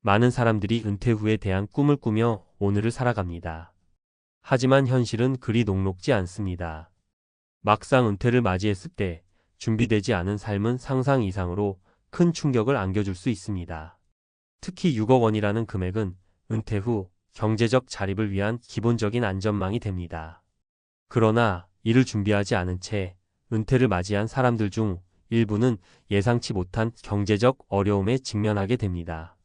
많은 사람들이 은퇴 후에 대한 꿈을 꾸며 오늘을 살아갑니다. 하지만 현실은 그리 녹록지 않습니다. 막상 은퇴를 맞이했을 때 준비되지 않은 삶은 상상 이상으로 큰 충격을 안겨줄 수 있습니다. 특히 6억 원이라는 금액은 은퇴 후 경제적 자립을 위한 기본적인 안전망이 됩니다. 그러나 이를 준비하지 않은 채 은퇴를 맞이한 사람들 중 일부는 예상치 못한 경제적 어려움에 직면하게 됩니다.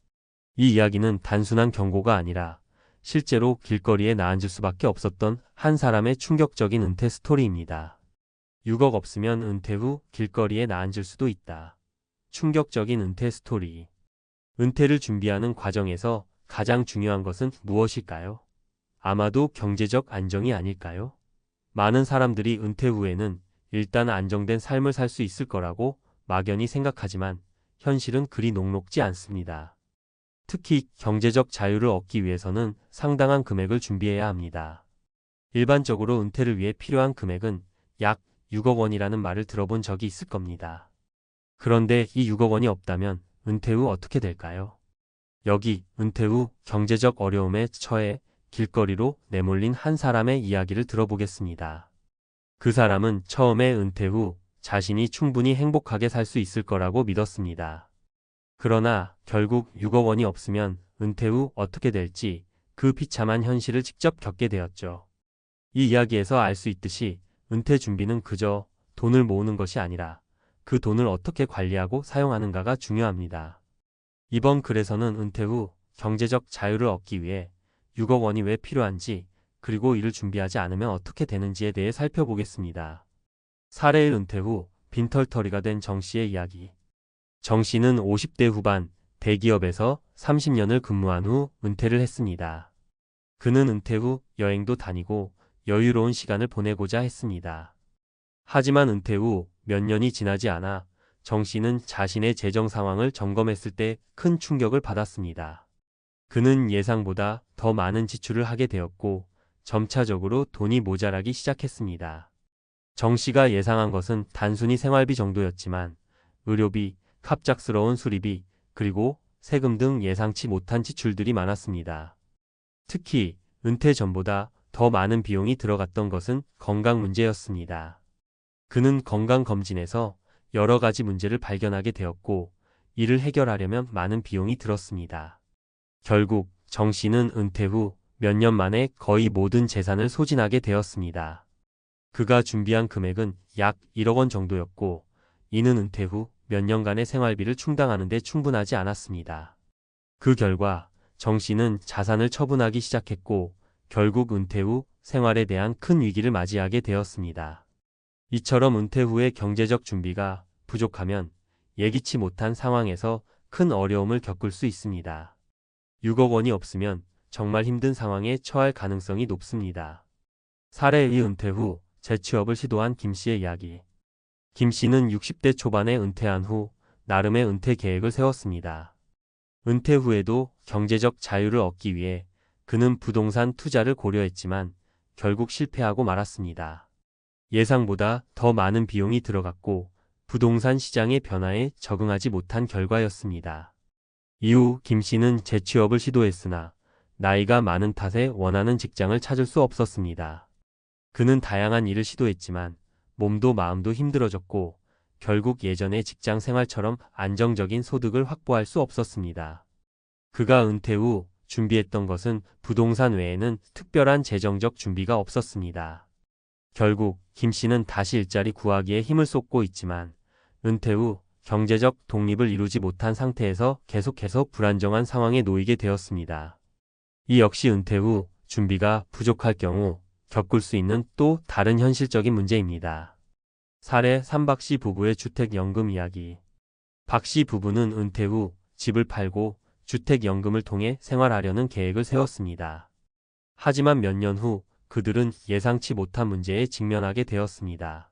이 이야기는 단순한 경고가 아니라 실제로 길거리에 나앉을 수밖에 없었던 한 사람의 충격적인 은퇴 스토리입니다. 6억 없으면 은퇴 후 길거리에 나앉을 수도 있다. 충격적인 은퇴 스토리. 은퇴를 준비하는 과정에서 가장 중요한 것은 무엇일까요? 아마도 경제적 안정이 아닐까요? 많은 사람들이 은퇴 후에는 일단 안정된 삶을 살 수 있을 거라고 막연히 생각하지만 현실은 그리 녹록지 않습니다. 특히 경제적 자유를 얻기 위해서는 상당한 금액을 준비해야 합니다. 일반적으로 은퇴를 위해 필요한 금액은 약 6억 원이라는 말을 들어본 적이 있을 겁니다. 그런데 이 6억 원이 없다면 은퇴 후 어떻게 될까요? 여기 은퇴 후 경제적 어려움에 처해 길거리로 내몰린 한 사람의 이야기를 들어보겠습니다. 그 사람은 처음에 은퇴 후 자신이 충분히 행복하게 살 수 있을 거라고 믿었습니다. 그러나 결국 6억 원이 없으면 은퇴 후 어떻게 될지 그 비참한 현실을 직접 겪게 되었죠. 이 이야기에서 알 수 있듯이 은퇴 준비는 그저 돈을 모으는 것이 아니라 그 돈을 어떻게 관리하고 사용하는가가 중요합니다. 이번 글에서는 은퇴 후 경제적 자유를 얻기 위해 6억 원이 왜 필요한지 그리고 이를 준비하지 않으면 어떻게 되는지에 대해 살펴보겠습니다. 사례 1. 은퇴 후 빈털터리가 된 정 씨의 이야기. 정 씨는 50대 후반 대기업에서 30년을 근무한 후 은퇴를 했습니다. 그는 은퇴 후 여행도 다니고 여유로운 시간을 보내고자 했습니다. 하지만 은퇴 후 몇 년이 지나지 않아 정 씨는 자신의 재정 상황을 점검했을 때 큰 충격을 받았습니다. 그는 예상보다 더 많은 지출을 하게 되었고 점차적으로 돈이 모자라기 시작했습니다. 정 씨가 예상한 것은 단순히 생활비 정도였지만 의료비, 갑작스러운 수리비, 그리고 세금 등 예상치 못한 지출들이 많았습니다. 특히 은퇴 전보다 더 많은 비용이 들어갔던 것은 건강 문제였습니다. 그는 건강검진에서 여러 가지 문제를 발견하게 되었고 이를 해결하려면 많은 비용이 들었습니다. 결국 정 씨는 은퇴 후 몇 년 만에 거의 모든 재산을 소진하게 되었습니다. 그가 준비한 금액은 약 1억 원 정도였고 이는 은퇴 후 몇 년간의 생활비를 충당하는 데 충분하지 않았습니다. 그 결과 정 씨는 자산을 처분하기 시작했고 결국 은퇴 후 생활에 대한 큰 위기를 맞이하게 되었습니다. 이처럼 은퇴 후의 경제적 준비가 부족하면 예기치 못한 상황에서 큰 어려움을 겪을 수 있습니다. 6억 원이 없으면 정말 힘든 상황에 처할 가능성이 높습니다. 사례 2. 은퇴 후 재취업을 시도한 김 씨의 이야기. 김 씨는 60대 초반에 은퇴한 후 나름의 은퇴 계획을 세웠습니다. 은퇴 후에도 경제적 자유를 얻기 위해 그는 부동산 투자를 고려했지만 결국 실패하고 말았습니다. 예상보다 더 많은 비용이 들어갔고 부동산 시장의 변화에 적응하지 못한 결과였습니다. 이후 김 씨는 재취업을 시도했으나 나이가 많은 탓에 원하는 직장을 찾을 수 없었습니다. 그는 다양한 일을 시도했지만 몸도 마음도 힘들어졌고 결국 예전의 직장 생활처럼 안정적인 소득을 확보할 수 없었습니다. 그가 은퇴 후 준비했던 것은 부동산 외에는 특별한 재정적 준비가 없었습니다. 결국 김 씨는 다시 일자리 구하기에 힘을 쏟고 있지만 은퇴 후 경제적 독립을 이루지 못한 상태에서 계속해서 불안정한 상황에 놓이게 되었습니다. 이 역시 은퇴 후 준비가 부족할 경우 겪을 수 있는 또 다른 현실적인 문제입니다. 사례 3. 박 씨 부부의 주택연금 이야기. 박 씨 부부는 은퇴 후 집을 팔고 주택연금을 통해 생활하려는 계획을 세웠습니다. 하지만 몇 년 후 그들은 예상치 못한 문제에 직면하게 되었습니다.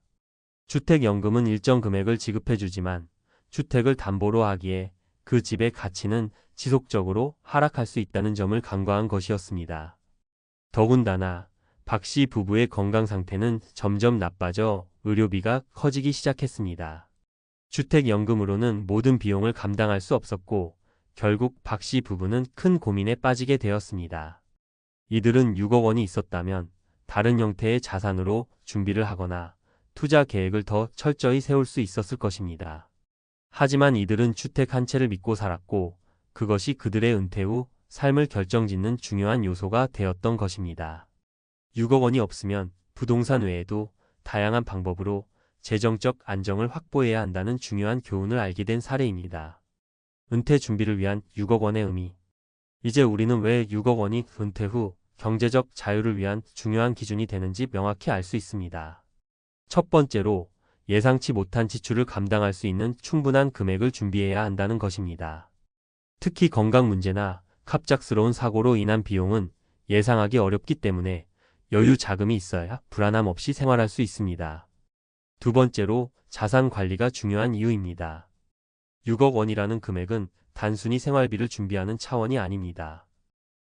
주택연금은 일정 금액을 지급해주지만 주택을 담보로 하기에 그 집의 가치는 지속적으로 하락할 수 있다는 점을 간과한 것이었습니다. 더군다나 박 씨 부부의 건강 상태는 점점 나빠져 의료비가 커지기 시작했습니다. 주택연금으로는 모든 비용을 감당할 수 없었고 결국 박 씨 부부는 큰 고민에 빠지게 되었습니다. 이들은 6억 원이 있었다면 다른 형태의 자산으로 준비를 하거나 투자 계획을 더 철저히 세울 수 있었을 것입니다. 하지만 이들은 주택 한 채를 믿고 살았고 그것이 그들의 은퇴 후 삶을 결정짓는 중요한 요소가 되었던 것입니다. 6억 원이 없으면 부동산 외에도 다양한 방법으로 재정적 안정을 확보해야 한다는 중요한 교훈을 알게 된 사례입니다. 은퇴 준비를 위한 6억 원의 의미. 이제 우리는 왜 6억 원이 은퇴 후 경제적 자유를 위한 중요한 기준이 되는지 명확히 알 수 있습니다. 첫 번째로 예상치 못한 지출을 감당할 수 있는 충분한 금액을 준비해야 한다는 것입니다. 특히 건강 문제나 갑작스러운 사고로 인한 비용은 예상하기 어렵기 때문에 여유 자금이 있어야 불안함 없이 생활할 수 있습니다. 두 번째로 자산 관리가 중요한 이유입니다. 6억 원이라는 금액은 단순히 생활비를 준비하는 차원이 아닙니다.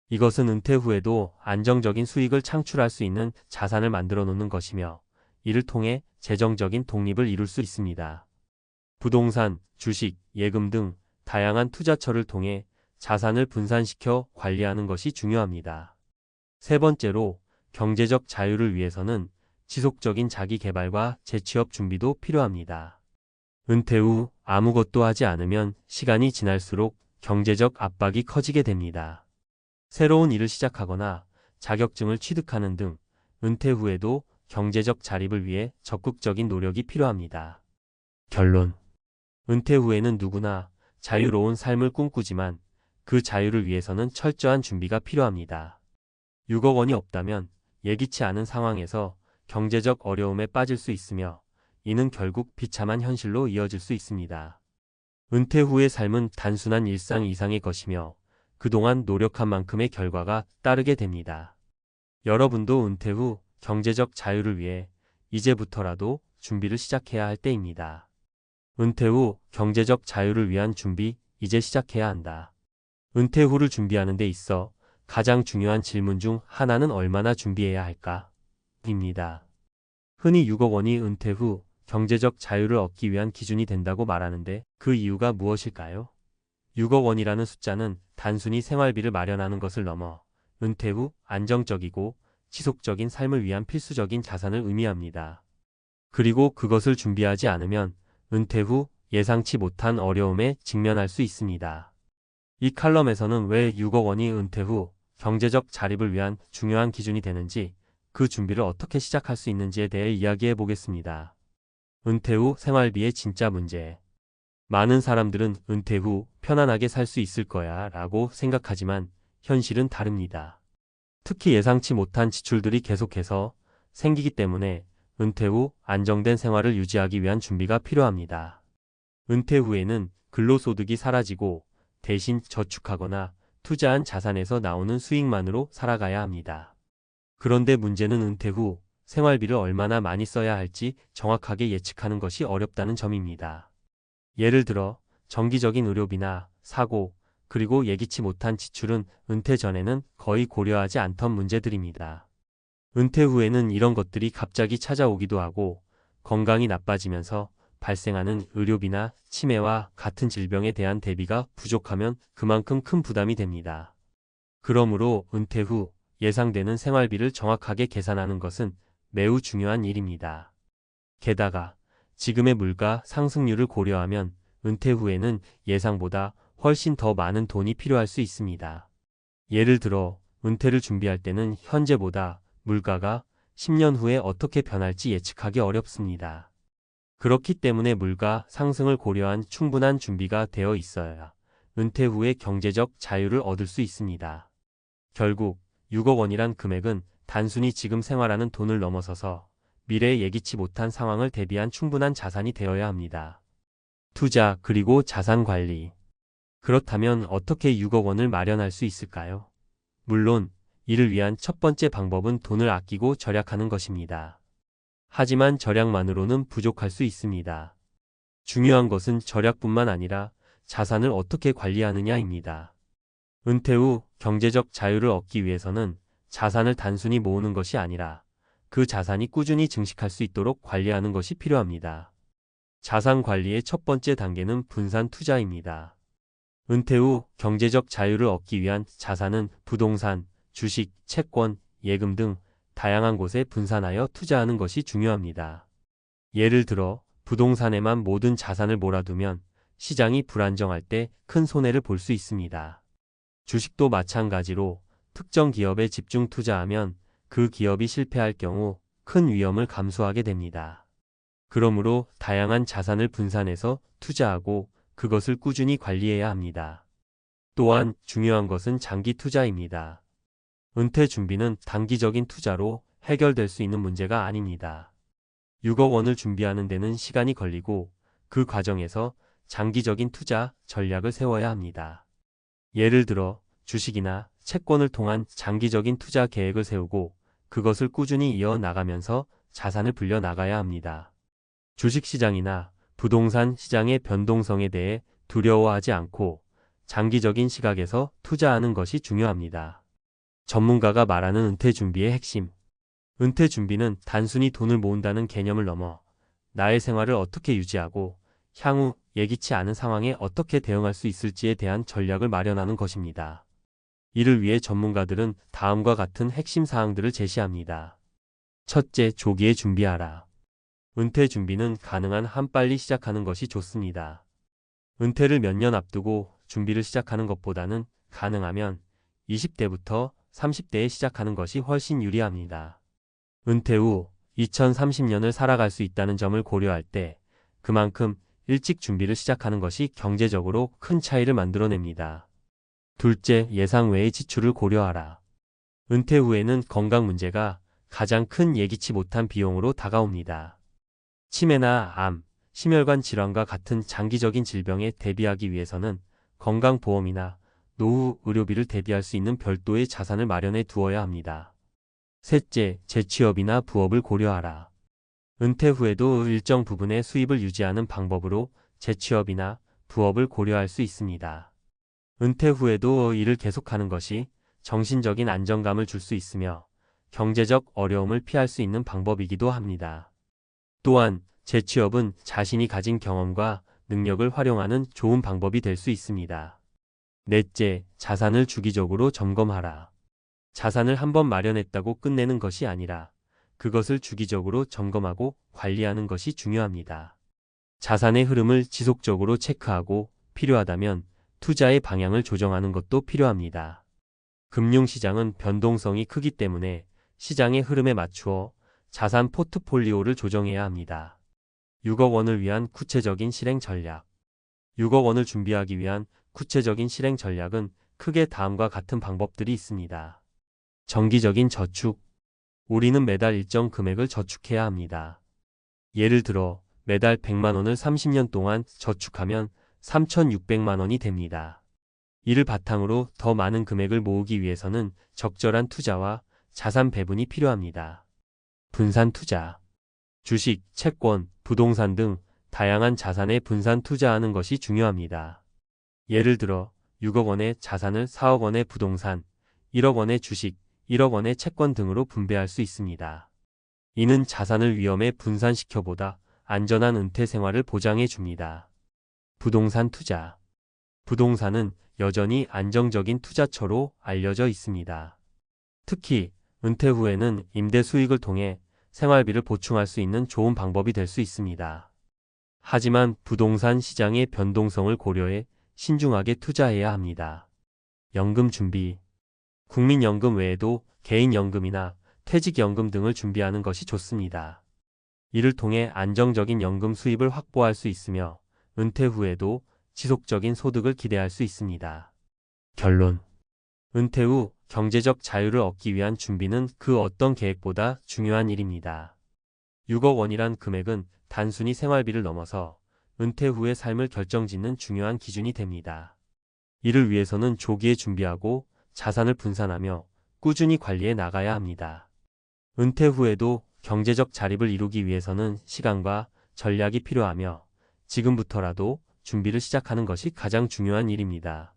이것은 은퇴 후에도 안정적인 수익을 창출할 수 있는 자산을 만들어 놓는 것이며 이를 통해 재정적인 독립을 이룰 수 있습니다. 부동산, 주식, 예금 등 다양한 투자처를 통해 자산을 분산시켜 관리하는 것이 중요합니다. 세 번째로 경제적 자유를 위해서는 지속적인 자기 개발과 재취업 준비도 필요합니다. 은퇴 후 아무것도 하지 않으면 시간이 지날수록 경제적 압박이 커지게 됩니다. 새로운 일을 시작하거나 자격증을 취득하는 등 은퇴 후에도 경제적 자립을 위해 적극적인 노력이 필요합니다. 결론. 은퇴 후에는 누구나 자유로운 삶을 꿈꾸지만 그 자유를 위해서는 철저한 준비가 필요합니다. 6억 원이 없다면 예기치 않은 상황에서 경제적 어려움에 빠질 수 있으며 이는 결국 비참한 현실로 이어질 수 있습니다. 은퇴 후의 삶은 단순한 일상 이상의 것이며 그동안 노력한 만큼의 결과가 따르게 됩니다. 여러분도 은퇴 후 경제적 자유를 위해 이제부터라도 준비를 시작해야 할 때입니다. 은퇴 후 경제적 자유를 위한 준비, 이제 시작해야 한다. 은퇴 후를 준비하는 데 있어 가장 중요한 질문 중 하나는 얼마나 준비해야 할까? 입니다. 흔히 6억 원이 은퇴 후 경제적 자유를 얻기 위한 기준이 된다고 말하는데 그 이유가 무엇일까요? 6억 원이라는 숫자는 단순히 생활비를 마련하는 것을 넘어 은퇴 후 안정적이고 지속적인 삶을 위한 필수적인 자산을 의미합니다. 그리고 그것을 준비하지 않으면 은퇴 후 예상치 못한 어려움에 직면할 수 있습니다. 이 칼럼에서는 왜 6억 원이 은퇴 후 경제적 자립을 위한 중요한 기준이 되는지, 그 준비를 어떻게 시작할 수 있는지에 대해 이야기해 보겠습니다. 은퇴 후 생활비의 진짜 문제. 많은 사람들은 은퇴 후 편안하게 살 수 있을 거야 라고 생각하지만 현실은 다릅니다. 특히 예상치 못한 지출들이 계속해서 생기기 때문에 은퇴 후 안정된 생활을 유지하기 위한 준비가 필요합니다. 은퇴 후에는 근로소득이 사라지고 대신 저축하거나 투자한 자산에서 나오는 수익만으로 살아가야 합니다. 그런데 문제는 은퇴 후 생활비를 얼마나 많이 써야 할지 정확하게 예측하는 것이 어렵다는 점입니다. 예를 들어 정기적인 의료비나 사고, 그리고 예기치 못한 지출은 은퇴 전에는 거의 고려하지 않던 문제들입니다. 은퇴 후에는 이런 것들이 갑자기 찾아오기도 하고 건강이 나빠지면서 발생하는 의료비나 치매와 같은 질병에 대한 대비가 부족하면 그만큼 큰 부담이 됩니다. 그러므로 은퇴 후 예상되는 생활비를 정확하게 계산하는 것은 매우 중요한 일입니다. 게다가 지금의 물가 상승률을 고려하면 은퇴 후에는 예상보다 훨씬 더 많은 돈이 필요할 수 있습니다. 예를 들어 은퇴를 준비할 때는 현재보다 물가가 10년 후에 어떻게 변할지 예측하기 어렵습니다. 그렇기 때문에 물가 상승을 고려한 충분한 준비가 되어 있어야 은퇴 후에 경제적 자유를 얻을 수 있습니다. 결국 6억 원이란 금액은 단순히 지금 생활하는 돈을 넘어서서 미래에 예기치 못한 상황을 대비한 충분한 자산이 되어야 합니다. 투자 그리고 자산 관리. 그렇다면 어떻게 6억 원을 마련할 수 있을까요? 물론 이를 위한 첫 번째 방법은 돈을 아끼고 절약하는 것입니다. 하지만 절약만으로는 부족할 수 있습니다. 중요한 것은 절약뿐만 아니라 자산을 어떻게 관리하느냐입니다. 은퇴 후 경제적 자유를 얻기 위해서는 자산을 단순히 모으는 것이 아니라 그 자산이 꾸준히 증식할 수 있도록 관리하는 것이 필요합니다. 자산 관리의 첫 번째 단계는 분산 투자입니다. 은퇴 후 경제적 자유를 얻기 위한 자산은 부동산, 주식, 채권, 예금 등 다양한 곳에 분산하여 투자하는 것이 중요합니다. 예를 들어 부동산에만 모든 자산을 몰아두면 시장이 불안정할 때 큰 손해를 볼 수 있습니다. 주식도 마찬가지로 특정 기업에 집중 투자하면 그 기업이 실패할 경우 큰 위험을 감수하게 됩니다. 그러므로 다양한 자산을 분산해서 투자하고 그것을 꾸준히 관리해야 합니다. 또한 중요한 것은 장기 투자입니다. 은퇴 준비는 단기적인 투자로 해결될 수 있는 문제가 아닙니다. 6억 원을 준비하는 데는 시간이 걸리고 그 과정에서 장기적인 투자 전략을 세워야 합니다. 예를 들어 주식이나 채권을 통한 장기적인 투자 계획을 세우고 그것을 꾸준히 이어나가면서 자산을 불려 나가야 합니다. 주식시장이나 부동산 시장의 변동성에 대해 두려워하지 않고 장기적인 시각에서 투자하는 것이 중요합니다. 전문가가 말하는 은퇴 준비의 핵심. 은퇴 준비는 단순히 돈을 모은다는 개념을 넘어 나의 생활을 어떻게 유지하고 향후 예기치 않은 상황에 어떻게 대응할 수 있을지에 대한 전략을 마련하는 것입니다. 이를 위해 전문가들은 다음과 같은 핵심 사항들을 제시합니다. 첫째, 조기에 준비하라. 은퇴 준비는 가능한 한 빨리 시작하는 것이 좋습니다. 은퇴를 몇 년 앞두고 준비를 시작하는 것보다는 가능하면 20대부터 30대에 시작하는 것이 훨씬 유리합니다. 은퇴 후 2030년을 살아갈 수 있다는 점을 고려할 때 그만큼 일찍 준비를 시작하는 것이 경제적으로 큰 차이를 만들어냅니다. 둘째, 예상 외의 지출을 고려하라. 은퇴 후에는 건강 문제가 가장 큰 예기치 못한 비용으로 다가옵니다. 치매나 암, 심혈관 질환과 같은 장기적인 질병에 대비하기 위해서는 건강보험이나 노후 의료비를 대비할 수 있는 별도의 자산을 마련해 두어야 합니다. 셋째, 재취업이나 부업을 고려하라. 은퇴 후에도 일정 부분의 수입을 유지하는 방법으로 재취업이나 부업을 고려할 수 있습니다. 은퇴 후에도 일을 계속하는 것이 정신적인 안정감을 줄 수 있으며 경제적 어려움을 피할 수 있는 방법이기도 합니다. 또한 재취업은 자신이 가진 경험과 능력을 활용하는 좋은 방법이 될 수 있습니다. 넷째, 자산을 주기적으로 점검하라. 자산을 한번 마련했다고 끝내는 것이 아니라 그것을 주기적으로 점검하고 관리하는 것이 중요합니다. 자산의 흐름을 지속적으로 체크하고 필요하다면 투자의 방향을 조정하는 것도 필요합니다. 금융시장은 변동성이 크기 때문에 시장의 흐름에 맞추어 자산 포트폴리오를 조정해야 합니다. 6억 원을 위한 구체적인 실행 전략. 6억 원을 준비하기 위한 구체적인 실행 전략은 크게 다음과 같은 방법들이 있습니다. 정기적인 저축. 우리는 매달 일정 금액을 저축해야 합니다. 예를 들어 매달 100만 원을 30년 동안 저축하면 3,600만 원이 됩니다. 이를 바탕으로 더 많은 금액을 모으기 위해서는 적절한 투자와 자산 배분이 필요합니다. 분산 투자. 주식, 채권, 부동산 등 다양한 자산에 분산 투자하는 것이 중요합니다. 예를 들어 6억 원의 자산을 4억 원의 부동산, 1억 원의 주식, 1억 원의 채권 등으로 분배할 수 있습니다. 이는 자산을 위험에 분산시켜보다 안전한 은퇴 생활을 보장해 줍니다. 부동산 투자. 부동산은 여전히 안정적인 투자처로 알려져 있습니다. 특히 은퇴 후에는 임대 수익을 통해 생활비를 보충할 수 있는 좋은 방법이 될 수 있습니다. 하지만 부동산 시장의 변동성을 고려해 신중하게 투자해야 합니다. 연금 준비. 국민연금 외에도 개인연금이나 퇴직연금 등을 준비하는 것이 좋습니다. 이를 통해 안정적인 연금 수입을 확보할 수 있으며 은퇴 후에도 지속적인 소득을 기대할 수 있습니다. 결론. 은퇴 후 경제적 자유를 얻기 위한 준비는 그 어떤 계획보다 중요한 일입니다. 6억 원이란 금액은 단순히 생활비를 넘어서 은퇴 후의 삶을 결정짓는 중요한 기준이 됩니다. 이를 위해서는 조기에 준비하고 자산을 분산하며 꾸준히 관리해 나가야 합니다. 은퇴 후에도 경제적 자립을 이루기 위해서는 시간과 전략이 필요하며 지금부터라도 준비를 시작하는 것이 가장 중요한 일입니다.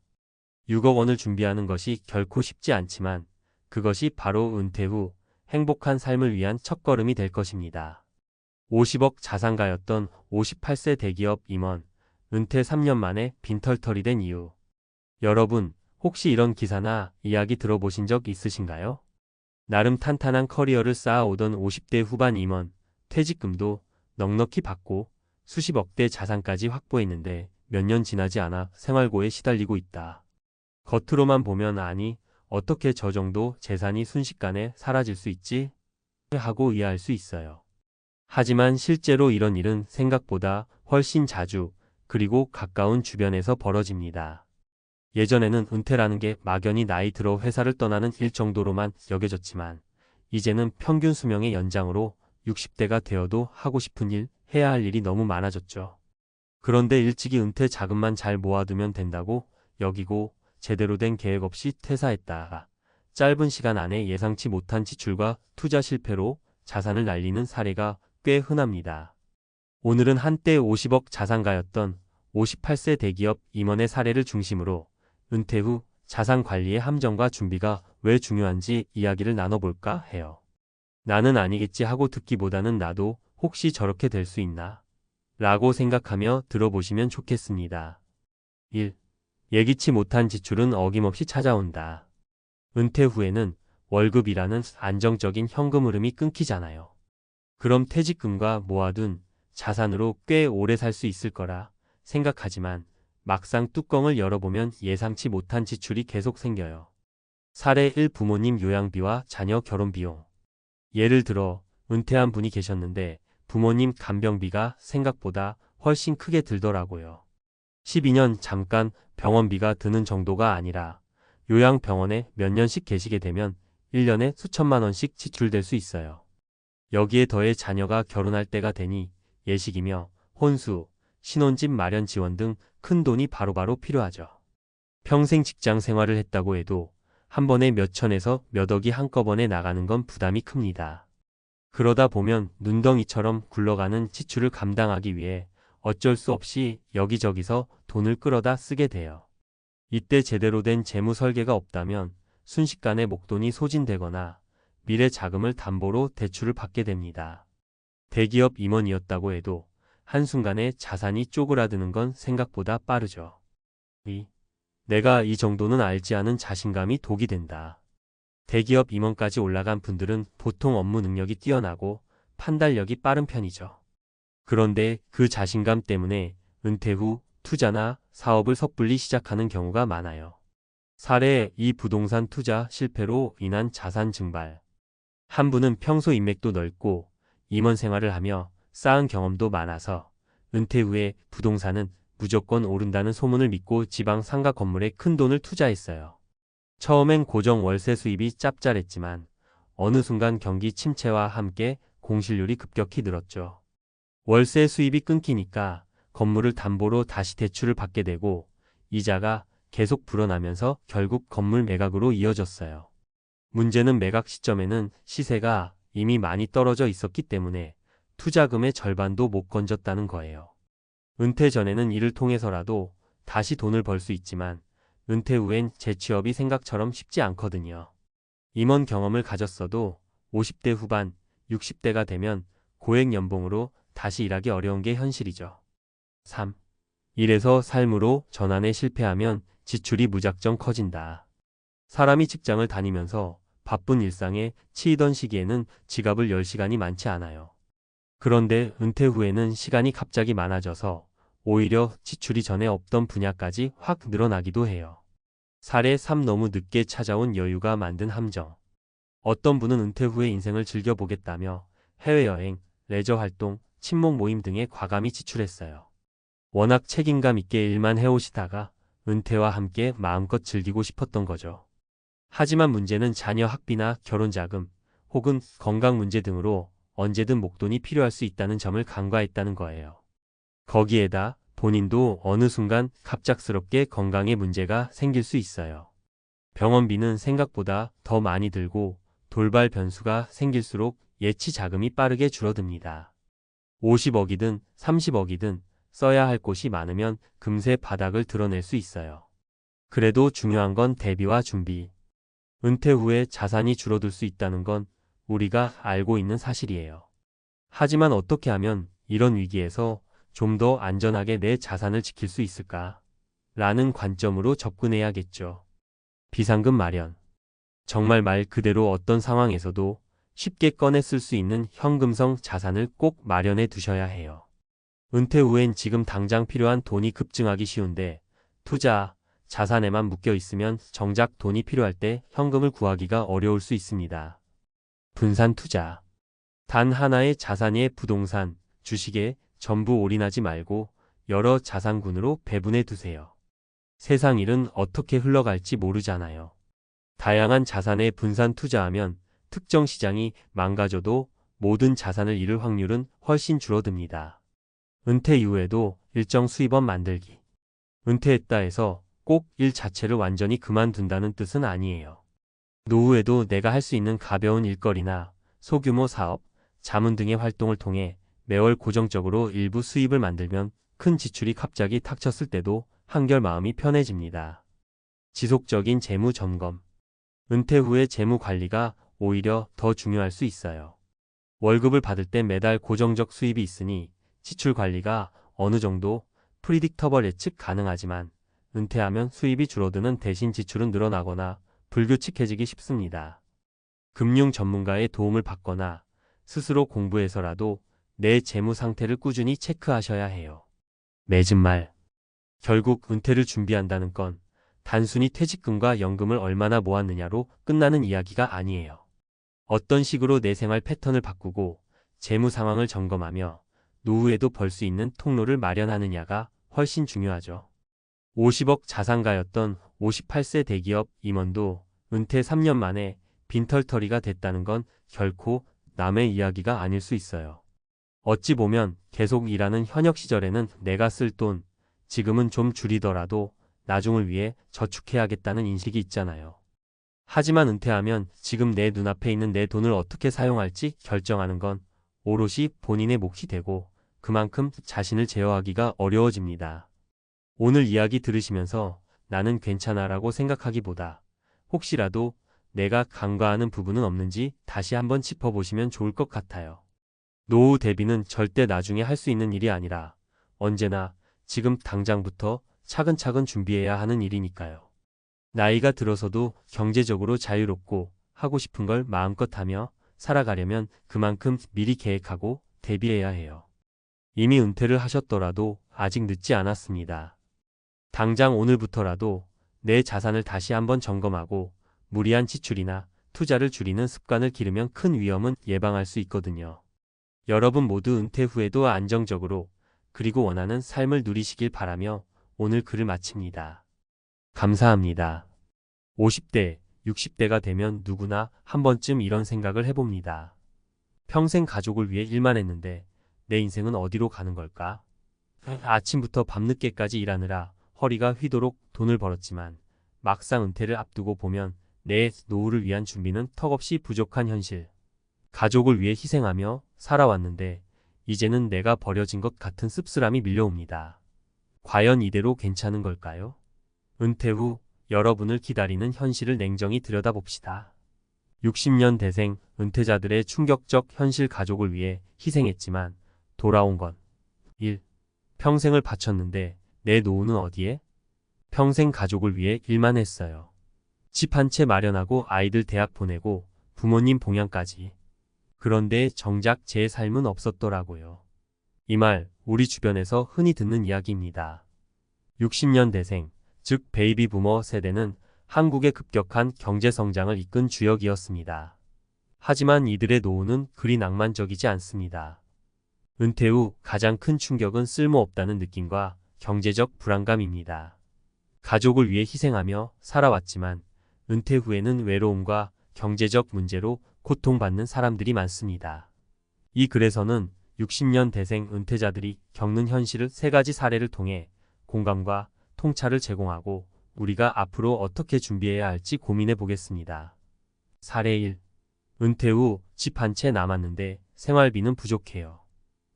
6억 원을 준비하는 것이 결코 쉽지 않지만 그것이 바로 은퇴 후 행복한 삶을 위한 첫걸음이 될 것입니다. 50억 자산가였던 58세 대기업 임원, 은퇴 3년 만에 빈털터리 된 이유. 여러분, 혹시 이런 기사나 이야기 들어보신 적 있으신가요? 나름 탄탄한 커리어를 쌓아오던 50대 후반 임원, 퇴직금도 넉넉히 받고 수십억대 자산까지 확보했는데 몇 년 지나지 않아 생활고에 시달리고 있다. 겉으로만 보면 아니, 어떻게 저 정도 재산이 순식간에 사라질 수 있지? 하고 이해할 수 있어요. 하지만 실제로 이런 일은 생각보다 훨씬 자주, 그리고 가까운 주변에서 벌어집니다. 예전에는 은퇴라는 게 막연히 나이 들어 회사를 떠나는 일 정도로만 여겨졌지만, 이제는 평균 수명의 연장으로 60대가 되어도 하고 싶은 일, 해야 할 일이 너무 많아졌죠. 그런데 일찍이 은퇴 자금만 잘 모아두면 된다고 여기고 제대로 된 계획 없이 퇴사했다가 짧은 시간 안에 예상치 못한 지출과 투자 실패로 자산을 날리는 사례가 꽤 흔합니다. 오늘은 한때 50억 자산가였던 58세 대기업 임원의 사례를 중심으로 은퇴 후 자산 관리의 함정과 준비가 왜 중요한지 이야기를 나눠볼까 해요. 나는 아니겠지 하고 듣기보다는 나도 혹시 저렇게 될 수 있나? 라고 생각하며 들어보시면 좋겠습니다. 1. 예기치 못한 지출은 어김없이 찾아온다. 은퇴 후에는 월급이라는 안정적인 현금 흐름이 끊기잖아요. 그럼 퇴직금과 모아둔 자산으로 꽤 오래 살 수 있을 거라 생각하지만 막상 뚜껑을 열어보면 예상치 못한 지출이 계속 생겨요. 사례 1. 부모님 요양비와 자녀 결혼 비용. 예를 들어 은퇴한 분이 계셨는데 부모님 간병비가 생각보다 훨씬 크게 들더라고요. 12년 잠깐 병원비가 드는 정도가 아니라 요양병원에 몇 년씩 계시게 되면 1년에 수천만 원씩 지출될 수 있어요. 여기에 더해 자녀가 결혼할 때가 되니 예식이며 혼수, 신혼집 마련 지원 등 큰 돈이 바로바로 필요하죠. 평생 직장 생활을 했다고 해도 한 번에 몇 천에서 몇 억이 한꺼번에 나가는 건 부담이 큽니다. 그러다 보면 눈덩이처럼 굴러가는 지출을 감당하기 위해 어쩔 수 없이 여기저기서 돈을 끌어다 쓰게 돼요. 이때 제대로 된 재무 설계가 없다면 순식간에 목돈이 소진되거나 미래 자금을 담보로 대출을 받게 됩니다. 대기업 임원이었다고 해도 한순간에 자산이 쪼그라드는 건 생각보다 빠르죠. 2. 내가 이 정도는 알지 않은 자신감이 독이 된다. 대기업 임원까지 올라간 분들은 보통 업무 능력이 뛰어나고 판단력이 빠른 편이죠. 그런데 그 자신감 때문에 은퇴 후 투자나 사업을 섣불리 시작하는 경우가 많아요. 사례 2. 부동산 투자 실패로 인한 자산 증발. 한 분은 평소 인맥도 넓고 임원 생활을 하며 쌓은 경험도 많아서 은퇴 후에 부동산은 무조건 오른다는 소문을 믿고 지방 상가 건물에 큰 돈을 투자했어요. 처음엔 고정 월세 수입이 짭짤했지만 어느 순간 경기 침체와 함께 공실률이 급격히 늘었죠. 월세 수입이 끊기니까 건물을 담보로 다시 대출을 받게 되고 이자가 계속 불어나면서 결국 건물 매각으로 이어졌어요. 문제는 매각 시점에는 시세가 이미 많이 떨어져 있었기 때문에 투자금의 절반도 못 건졌다는 거예요. 은퇴 전에는 이를 통해서라도 다시 돈을 벌 수 있지만 은퇴 후엔 재취업이 생각처럼 쉽지 않거든요. 임원 경험을 가졌어도 50대 후반, 60대가 되면 고액 연봉으로 다시 일하기 어려운 게 현실이죠. 3. 일에서 삶으로 전환에 실패하면 지출이 무작정 커진다. 사람이 직장을 다니면서 바쁜 일상에 치이던 시기에는 지갑을 열 시간이 많지 않아요. 그런데 은퇴 후에는 시간이 갑자기 많아져서 오히려 지출이 전에 없던 분야까지 확 늘어나기도 해요. 사례 3. 너무 늦게 찾아온 여유가 만든 함정. 어떤 분은 은퇴 후에 인생을 즐겨보겠다며 해외여행, 레저 활동, 친목 모임 등에 과감히 지출했어요. 워낙 책임감 있게 일만 해오시다가 은퇴와 함께 마음껏 즐기고 싶었던 거죠. 하지만 문제는 자녀 학비나 결혼 자금, 혹은 건강 문제 등으로 언제든 목돈이 필요할 수 있다는 점을 간과했다는 거예요. 거기에다 본인도 어느 순간 갑작스럽게 건강에 문제가 생길 수 있어요. 병원비는 생각보다 더 많이 들고 돌발 변수가 생길수록 예치 자금이 빠르게 줄어듭니다. 50억이든 30억이든 써야 할 곳이 많으면 금세 바닥을 드러낼 수 있어요. 그래도 중요한 건 대비와 준비. 은퇴 후에 자산이 줄어들 수 있다는 건 우리가 알고 있는 사실이에요. 하지만 어떻게 하면 이런 위기에서 좀 더 안전하게 내 자산을 지킬 수 있을까? 라는 관점으로 접근해야겠죠. 비상금 마련. 정말 말 그대로 어떤 상황에서도 쉽게 꺼내 쓸 수 있는 현금성 자산을 꼭 마련해 두셔야 해요. 은퇴 후엔 지금 당장 필요한 돈이 급증하기 쉬운데 투자, 자산에만 묶여 있으면 정작 돈이 필요할 때 현금을 구하기가 어려울 수 있습니다. 분산 투자. 단 하나의 자산의 부동산, 주식에 전부 올인하지 말고 여러 자산군으로 배분해 두세요. 세상 일은 어떻게 흘러갈지 모르잖아요. 다양한 자산에 분산 투자하면 특정 시장이 망가져도 모든 자산을 잃을 확률은 훨씬 줄어듭니다. 은퇴 이후에도 일정 수입원 만들기. 은퇴했다 해서 꼭 일 자체를 완전히 그만둔다는 뜻은 아니에요. 노후에도 내가 할 수 있는 가벼운 일거리나 소규모 사업, 자문 등의 활동을 통해 매월 고정적으로 일부 수입을 만들면 큰 지출이 갑자기 닥쳤을 때도 한결 마음이 편해집니다. 지속적인 재무 점검. 은퇴 후의 재무 관리가 오히려 더 중요할 수 있어요. 월급을 받을 때 매달 고정적 수입이 있으니 지출 관리가 어느 정도 프리딕터블 예측 가능하지만 은퇴하면 수입이 줄어드는 대신 지출은 늘어나거나 불규칙해지기 쉽습니다. 금융 전문가의 도움을 받거나 스스로 공부해서라도 내 재무 상태를 꾸준히 체크하셔야 해요. 맺은 말. 결국 은퇴를 준비한다는 건 단순히 퇴직금과 연금을 얼마나 모았느냐로 끝나는 이야기가 아니에요. 어떤 식으로 내 생활 패턴을 바꾸고 재무 상황을 점검하며 노후에도 벌 수 있는 통로를 마련하느냐가 훨씬 중요하죠. 50억 자산가였던 58세 대기업 임원도 은퇴 3년 만에 빈털터리가 됐다는 건 결코 남의 이야기가 아닐 수 있어요. 어찌 보면 계속 일하는 현역 시절에는 내가 쓸 돈, 지금은 좀 줄이더라도 나중을 위해 저축해야겠다는 인식이 있잖아요. 하지만 은퇴하면 지금 내 눈앞에 있는 내 돈을 어떻게 사용할지 결정하는 건 오롯이 본인의 몫이 되고 그만큼 자신을 제어하기가 어려워집니다. 오늘 이야기 들으시면서 나는 괜찮아라고 생각하기보다 혹시라도 내가 간과하는 부분은 없는지 다시 한번 짚어보시면 좋을 것 같아요. 노후 대비는 절대 나중에 할 수 있는 일이 아니라 언제나 지금 당장부터 차근차근 준비해야 하는 일이니까요. 나이가 들어서도 경제적으로 자유롭고 하고 싶은 걸 마음껏 하며 살아가려면 그만큼 미리 계획하고 대비해야 해요. 이미 은퇴를 하셨더라도 아직 늦지 않았습니다. 당장 오늘부터라도 내 자산을 다시 한번 점검하고 무리한 지출이나 투자를 줄이는 습관을 기르면 큰 위험은 예방할 수 있거든요. 여러분 모두 은퇴 후에도 안정적으로 그리고 원하는 삶을 누리시길 바라며 오늘 글을 마칩니다. 감사합니다. 50대, 60대가 되면 누구나 한 번쯤 이런 생각을 해봅니다. 평생 가족을 위해 일만 했는데 내 인생은 어디로 가는 걸까? 아침부터 밤늦게까지 일하느라 허리가 휘도록 돈을 벌었지만 막상 은퇴를 앞두고 보면 내 노후를 위한 준비는 턱없이 부족한 현실. 가족을 위해 희생하며 살아왔는데 이제는 내가 버려진 것 같은 씁쓸함이 밀려옵니다. 과연 이대로 괜찮은 걸까요? 은퇴 후 여러분을 기다리는 현실을 냉정히 들여다봅시다. 60년 대생 은퇴자들의 충격적 현실. 가족을 위해 희생했지만 돌아온 건 1. 평생을 바쳤는데 내 노후는 어디에? 평생 가족을 위해 일만 했어요. 집 한 채 마련하고 아이들 대학 보내고 부모님 봉양까지. 그런데 정작 제 삶은 없었더라고요. 이 말 우리 주변에서 흔히 듣는 이야기입니다. 60년 대생, 즉 베이비 부머 세대는 한국의 급격한 경제 성장을 이끈 주역이었습니다. 하지만 이들의 노후는 그리 낭만적이지 않습니다. 은퇴 후 가장 큰 충격은 쓸모없다는 느낌과 경제적 불안감입니다. 가족을 위해 희생하며 살아왔지만 은퇴 후에는 외로움과 경제적 문제로 고통받는 사람들이 많습니다. 이 글에서는 60년 대생 은퇴자들이 겪는 현실을 3가지 사례를 통해 공감과 통찰을 제공하고 우리가 앞으로 어떻게 준비해야 할지 고민해 보겠습니다. 사례 1. 은퇴 후 집 한 채 남았는데 생활비는 부족해요.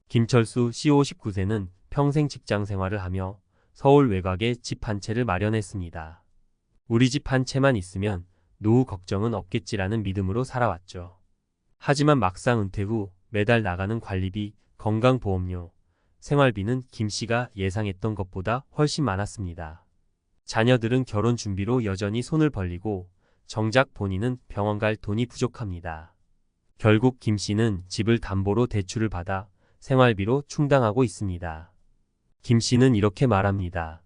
김철수 씨 59세는 평생 직장 생활을 하며 서울 외곽에 집 한 채를 마련했습니다. 우리 집 한 채만 있으면 노후 걱정은 없겠지라는 믿음으로 살아왔죠. 하지만 막상 은퇴 후 매달 나가는 관리비, 건강보험료, 생활비는 김 씨가 예상했던 것보다 훨씬 많았습니다. 자녀들은 결혼 준비로 여전히 손을 벌리고 정작 본인은 병원 갈 돈이 부족합니다. 결국 김 씨는 집을 담보로 대출을 받아 생활비로 충당하고 있습니다. 김 씨는 이렇게 말합니다.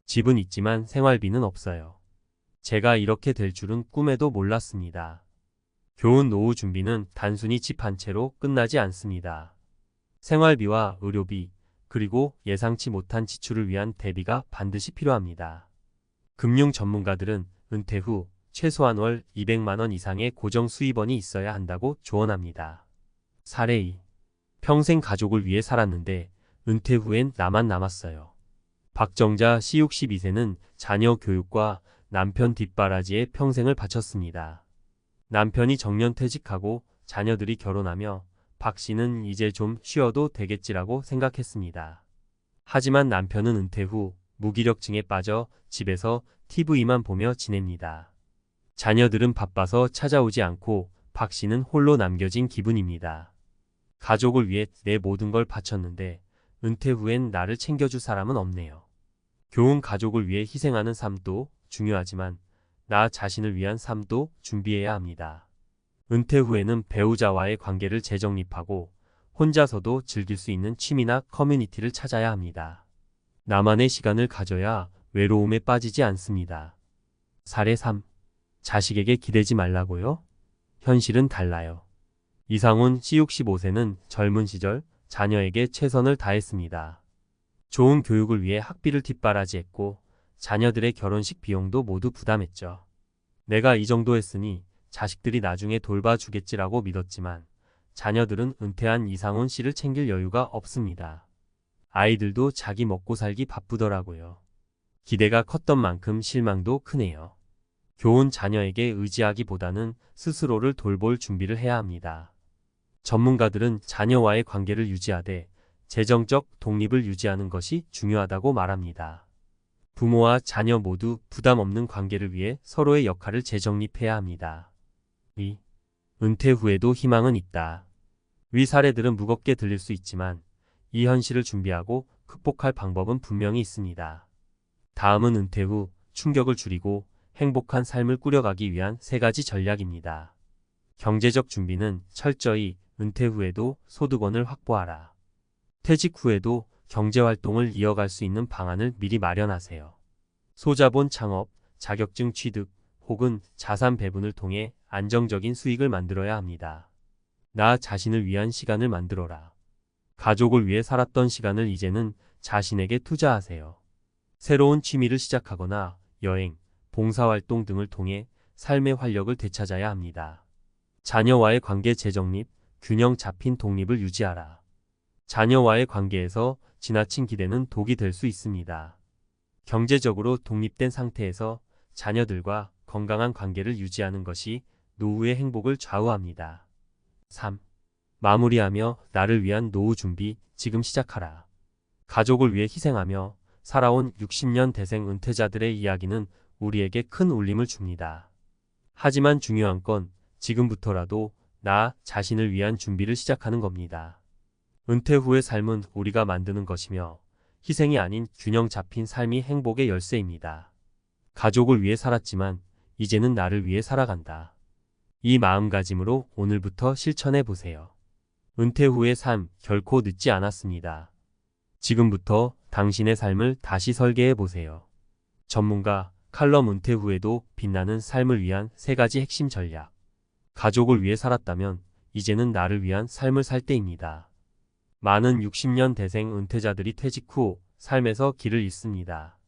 집은 있지만 생활비는 없어요. 제가 이렇게 될 줄은 꿈에도 몰랐습니다. 교훈 노후 준비는 단순히 집 한 채로 끝나지 않습니다. 생활비와 의료비, 그리고 예상치 못한 지출을 위한 대비가 반드시 필요합니다. 금융 전문가들은 은퇴 후 최소한 월 200만 원 이상의 고정 수입원이 있어야 한다고 조언합니다. 사례 2. 평생 가족을 위해 살았는데 은퇴 후엔 나만 남았어요. 박정자 씨 62세는 자녀 교육과 남편 뒷바라지에 평생을 바쳤습니다. 남편이 정년퇴직하고 자녀들이 결혼하며 박 씨는 이제 좀 쉬어도 되겠지라고 생각했습니다. 하지만 남편은 은퇴 후 무기력증에 빠져 집에서 TV만 보며 지냅니다. 자녀들은 바빠서 찾아오지 않고 박 씨는 홀로 남겨진 기분입니다. 가족을 위해 내 모든 걸 바쳤는데 은퇴 후엔 나를 챙겨줄 사람은 없네요. 교훈 가족을 위해 희생하는 삶도 중요하지만 나 자신을 위한 삶도 준비해야 합니다. 은퇴 후에는 배우자와의 관계를 재정립하고 혼자서도 즐길 수 있는 취미나 커뮤니티를 찾아야 합니다. 나만의 시간을 가져야 외로움에 빠지지 않습니다. 사례 3. 자식에게 기대지 말라고요? 현실은 달라요. 이상훈 씨 65세는 젊은 시절 자녀에게 최선을 다했습니다. 좋은 교육을 위해 학비를 뒷바라지했고 자녀들의 결혼식 비용도 모두 부담했죠. 내가 이 정도 했으니 자식들이 나중에 돌봐주겠지라고 믿었지만 자녀들은 은퇴한 이상훈 씨를 챙길 여유가 없습니다. 아이들도 자기 먹고 살기 바쁘더라고요. 기대가 컸던 만큼 실망도 크네요. 교훈 자녀에게 의지하기보다는 스스로를 돌볼 준비를 해야 합니다. 전문가들은 자녀와의 관계를 유지하되 재정적 독립을 유지하는 것이 중요하다고 말합니다. 부모와 자녀 모두 부담 없는 관계를 위해 서로의 역할을 재정립해야 합니다. 위. 은퇴 후에도 희망은 있다. 위 사례들은 무겁게 들릴 수 있지만 이 현실을 준비하고 극복할 방법은 분명히 있습니다. 다음은 은퇴 후 충격을 줄이고 행복한 삶을 꾸려가기 위한 3가지 전략입니다. 경제적 준비는 철저히 은퇴 후에도 소득원을 확보하라. 퇴직 후에도 경제활동을 이어갈 수 있는 방안을 미리 마련하세요. 소자본 창업, 자격증 취득 혹은 자산 배분을 통해 안정적인 수익을 만들어야 합니다. 나 자신을 위한 시간을 만들어라. 가족을 위해 살았던 시간을 이제는 자신에게 투자하세요. 새로운 취미를 시작하거나 여행, 봉사활동 등을 통해 삶의 활력을 되찾아야 합니다. 자녀와의 관계 재정립, 균형 잡힌 독립을 유지하라. 자녀와의 관계에서 지나친 기대는 독이 될 수 있습니다. 경제적으로 독립된 상태에서 자녀들과 건강한 관계를 유지하는 것이 노후의 행복을 좌우합니다. 3. 마무리하며 나를 위한 노후 준비 지금 시작하라. 가족을 위해 희생하며 살아온 60년 대생 은퇴자들의 이야기는 우리에게 큰 울림을 줍니다. 하지만 중요한 건 지금부터라도 나 자신을 위한 준비를 시작하는 겁니다. 은퇴 후의 삶은 우리가 만드는 것이며 희생이 아닌 균형 잡힌 삶이 행복의 열쇠입니다. 가족을 위해 살았지만 이제는 나를 위해 살아간다. 이 마음가짐으로 오늘부터 실천해 보세요. 은퇴 후의 삶 결코 늦지 않았습니다. 지금부터 당신의 삶을 다시 설계해 보세요. 전문가 칼럼 은퇴 후에도 빛나는 삶을 위한 3가지 핵심 전략. 가족을 위해 살았다면 이제는 나를 위한 삶을 살 때입니다. 많은 60년 대생 은퇴자들이 퇴직 후 삶에서 길을 잃습니다.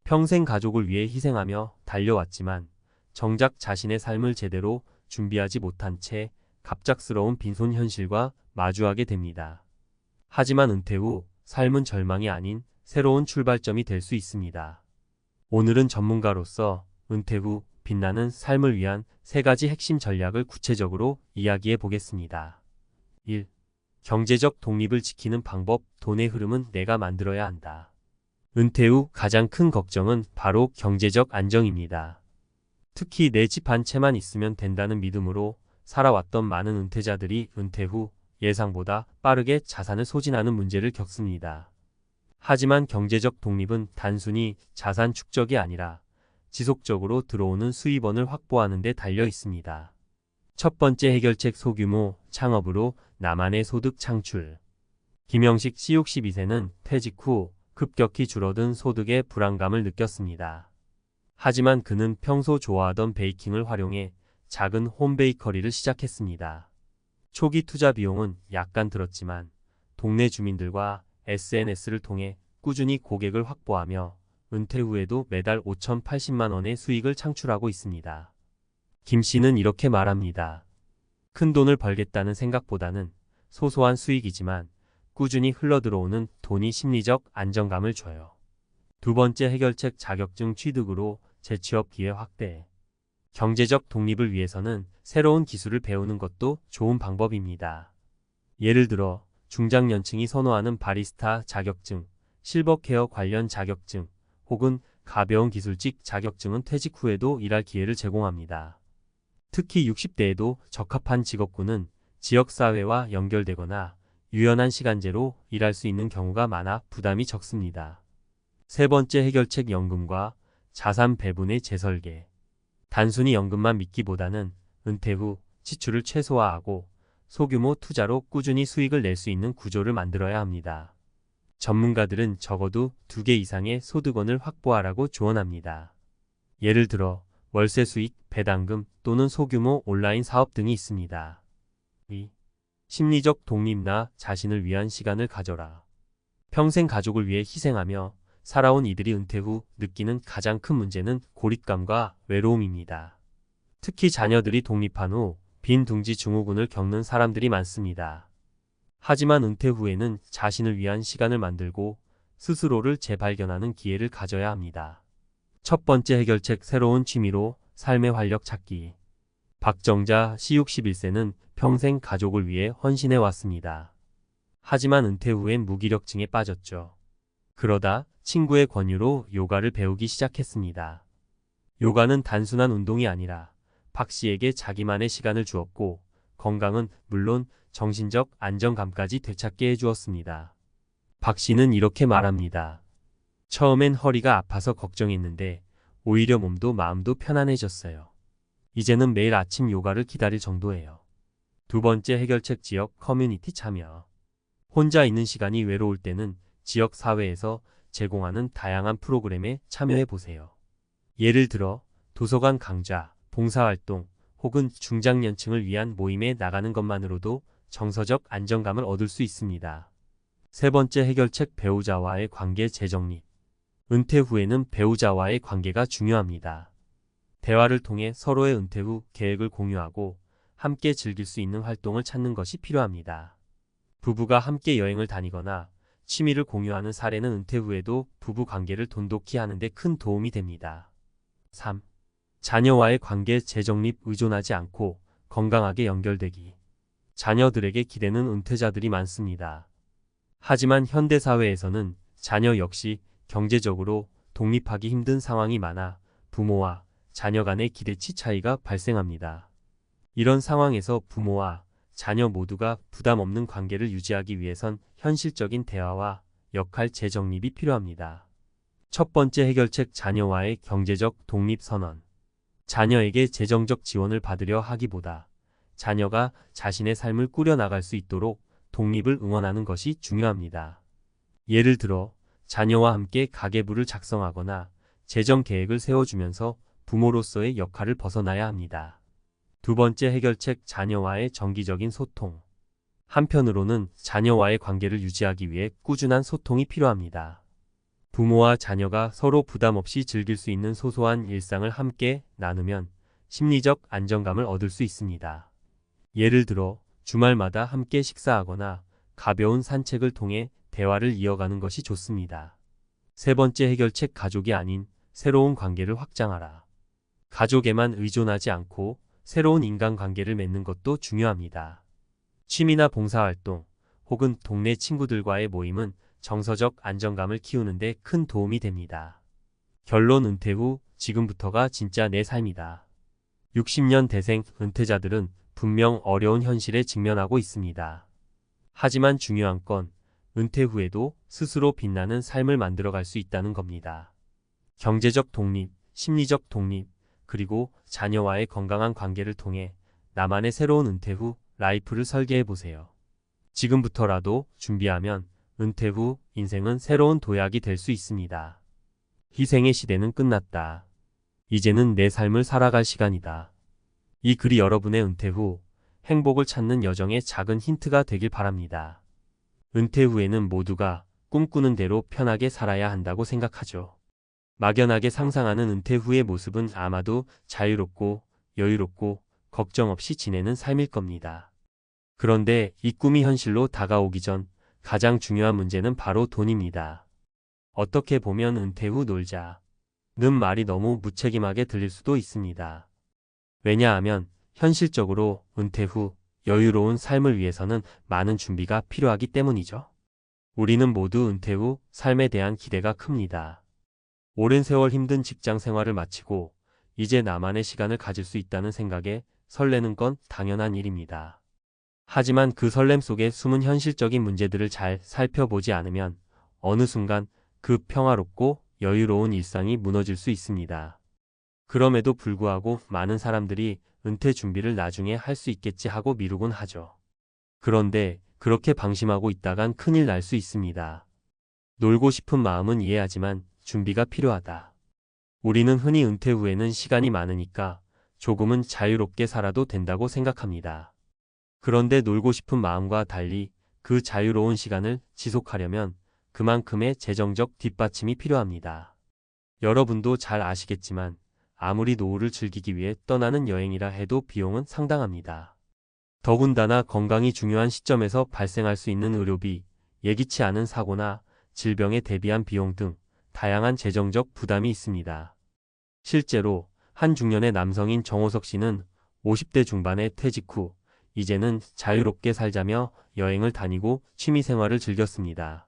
평생 가족을 위해 희생하며 달려왔지만 정작 자신의 삶을 제대로 준비하지 못한 채 갑작스러운 빈손 현실과 마주하게 됩니다. 하지만 은퇴 후 삶은 절망이 아닌 새로운 출발점이 될 수 있습니다. 오늘은 전문가로서 은퇴 후 빛나는 삶을 위한 3가지 핵심 전략을 구체적으로 이야기해 보겠습니다. 1. 경제적 독립을 지키는 방법. 돈의 흐름은 내가 만들어야 한다. 은퇴 후 가장 큰 걱정은 바로 경제적 안정입니다. 특히 내 집 한 채만 있으면 된다는 믿음으로 살아왔던 많은 은퇴자들이 은퇴 후 예상보다 빠르게 자산을 소진하는 문제를 겪습니다. 하지만 경제적 독립은 단순히 자산 축적이 아니라 지속적으로 들어오는 수입원을 확보하는 데 달려 있습니다. 첫 번째 해결책 소규모 창업으로 나만의 소득 창출. 김영식 씨 62세는 퇴직 후 급격히 줄어든 소득의 불안감을 느꼈습니다. 하지만 그는 평소 좋아하던 베이킹을 활용해 작은 홈베이커리를 시작했습니다. 초기 투자 비용은 약간 들었지만 동네 주민들과 SNS를 통해 꾸준히 고객을 확보하며 은퇴 후에도 매달 5,080만 원의 수익을 창출하고 있습니다. 김 씨는 이렇게 말합니다. 큰 돈을 벌겠다는 생각보다는 소소한 수익이지만 꾸준히 흘러들어오는 돈이 심리적 안정감을 줘요. 두 번째 해결책 자격증 취득으로 재취업 기회 확대. 경제적 독립을 위해서는 새로운 기술을 배우는 것도 좋은 방법입니다. 예를 들어 중장년층이 선호하는 바리스타 자격증, 실버케어 관련 자격증, 혹은 가벼운 기술직 자격증은 퇴직 후에도 일할 기회를 제공합니다. 특히 60대에도 적합한 직업군은 지역사회와 연결되거나 유연한 시간제로 일할 수 있는 경우가 많아 부담이 적습니다. 세 번째 해결책 연금과 자산 배분의 재설계. 단순히 연금만 믿기보다는 은퇴 후 지출을 최소화하고 소규모 투자로 꾸준히 수익을 낼 수 있는 구조를 만들어야 합니다. 전문가들은 적어도 2개 이상의 소득원을 확보하라고 조언합니다. 예를 들어 월세 수익, 배당금 또는 소규모 온라인 사업 등이 있습니다. 심리적 독립나 자신을 위한 시간을 가져라. 평생 가족을 위해 희생하며 살아온 이들이 은퇴 후 느끼는 가장 큰 문제는 고립감과 외로움입니다. 특히 자녀들이 독립한 후 빈둥지 증후군을 겪는 사람들이 많습니다. 하지만 은퇴 후에는 자신을 위한 시간을 만들고 스스로를 재발견하는 기회를 가져야 합니다. 첫 번째 해결책 새로운 취미로 삶의 활력 찾기. 박정자 씨 61세는 평생 가족을 위해 헌신해 왔습니다. 하지만 은퇴 후엔 무기력증에 빠졌죠. 그러다 친구의 권유로 요가를 배우기 시작했습니다. 요가는 단순한 운동이 아니라 박 씨에게 자기만의 시간을 주었고 건강은 물론 정신적 안정감까지 되찾게 해주었습니다. 박 씨는 이렇게 말합니다. 처음엔 허리가 아파서 걱정했는데 오히려 몸도 마음도 편안해졌어요. 이제는 매일 아침 요가를 기다릴 정도예요. 두 번째 해결책 지역 커뮤니티 참여. 혼자 있는 시간이 외로울 때는 지역 사회에서 제공하는 다양한 프로그램에 참여해 보세요. 예를 들어 도서관 강좌, 봉사활동 혹은 중장년층을 위한 모임에 나가는 것만으로도 정서적 안정감을 얻을 수 있습니다. 세 번째 해결책 배우자와의 관계 재정립. 은퇴 후에는 배우자와의 관계가 중요합니다. 대화를 통해 서로의 은퇴 후 계획을 공유하고 함께 즐길 수 있는 활동을 찾는 것이 필요합니다. 부부가 함께 여행을 다니거나 취미를 공유하는 사례는 은퇴 후에도 부부 관계를 돈독히 하는 데 큰 도움이 됩니다. 3. 자녀와의 관계 재정립. 의존하지 않고 건강하게 연결되기. 자녀들에게 기대는 은퇴자들이 많습니다. 하지만 현대사회에서는 자녀 역시 경제적으로 독립하기 힘든 상황이 많아 부모와 자녀 간의 기대치 차이가 발생합니다. 이런 상황에서 부모와 자녀 모두가 부담 없는 관계를 유지하기 위해선 현실적인 대화와 역할 재정립이 필요합니다. 첫 번째 해결책 자녀와의 경제적 독립 선언. 자녀에게 재정적 지원을 받으려 하기보다 자녀가 자신의 삶을 꾸려나갈 수 있도록 독립을 응원하는 것이 중요합니다. 예를 들어 자녀와 함께 가계부를 작성하거나 재정 계획을 세워주면서 부모로서의 역할을 벗어나야 합니다. 두 번째 해결책 자녀와의 정기적인 소통. 한편으로는 자녀와의 관계를 유지하기 위해 꾸준한 소통이 필요합니다. 부모와 자녀가 서로 부담 없이 즐길 수 있는 소소한 일상을 함께 나누면 심리적 안정감을 얻을 수 있습니다. 예를 들어 주말마다 함께 식사하거나 가벼운 산책을 통해 대화를 이어가는 것이 좋습니다. 세 번째 해결책 가족이 아닌 새로운 관계를 확장하라. 가족에만 의존하지 않고 새로운 인간관계를 맺는 것도 중요합니다. 취미나 봉사활동 혹은 동네 친구들과의 모임은 정서적 안정감을 키우는 데 큰 도움이 됩니다. 결론. 은퇴 후 지금부터가 진짜 내 삶이다. 60년 대생 은퇴자들은 분명 어려운 현실에 직면하고 있습니다. 하지만 중요한 건 은퇴 후에도 스스로 빛나는 삶을 만들어갈 수 있다는 겁니다. 경제적 독립, 심리적 독립, 그리고 자녀와의 건강한 관계를 통해 나만의 새로운 은퇴 후 라이프를 설계해 보세요. 지금부터라도 준비하면 은퇴 후 인생은 새로운 도약이 될 수 있습니다. 희생의 시대는 끝났다. 이제는 내 삶을 살아갈 시간이다. 이 글이 여러분의 은퇴 후 행복을 찾는 여정의 작은 힌트가 되길 바랍니다. 은퇴 후에는 모두가 꿈꾸는 대로 편하게 살아야 한다고 생각하죠. 막연하게 상상하는 은퇴 후의 모습은 아마도 자유롭고 여유롭고 걱정 없이 지내는 삶일 겁니다. 그런데 이 꿈이 현실로 다가오기 전 가장 중요한 문제는 바로 돈입니다. 어떻게 보면 은퇴 후 놀자는 말이 너무 무책임하게 들릴 수도 있습니다. 왜냐하면 현실적으로 은퇴 후 여유로운 삶을 위해서는 많은 준비가 필요하기 때문이죠. 우리는 모두 은퇴 후 삶에 대한 기대가 큽니다. 오랜 세월 힘든 직장 생활을 마치고 이제 나만의 시간을 가질 수 있다는 생각에 설레는 건 당연한 일입니다. 하지만 그 설렘 속에 숨은 현실적인 문제들을 잘 살펴보지 않으면 어느 순간 그 평화롭고 여유로운 일상이 무너질 수 있습니다. 그럼에도 불구하고 많은 사람들이 은퇴 준비를 나중에 할 수 있겠지 하고 미루곤 하죠. 그런데 그렇게 방심하고 있다간 큰일 날 수 있습니다. 놀고 싶은 마음은 이해하지만 준비가 필요하다. 우리는 흔히 은퇴 후에는 시간이 많으니까 조금은 자유롭게 살아도 된다고 생각합니다. 그런데 놀고 싶은 마음과 달리 그 자유로운 시간을 지속하려면 그만큼의 재정적 뒷받침이 필요합니다. 여러분도 잘 아시겠지만 아무리 노후를 즐기기 위해 떠나는 여행이라 해도 비용은 상당합니다. 더군다나 건강이 중요한 시점에서 발생할 수 있는 의료비, 예기치 않은 사고나 질병에 대비한 비용 등 다양한 재정적 부담이 있습니다. 실제로 한 중년의 남성인 정호석 씨는 50대 중반에 퇴직 후 이제는 자유롭게 살자며 여행을 다니고 취미 생활을 즐겼습니다.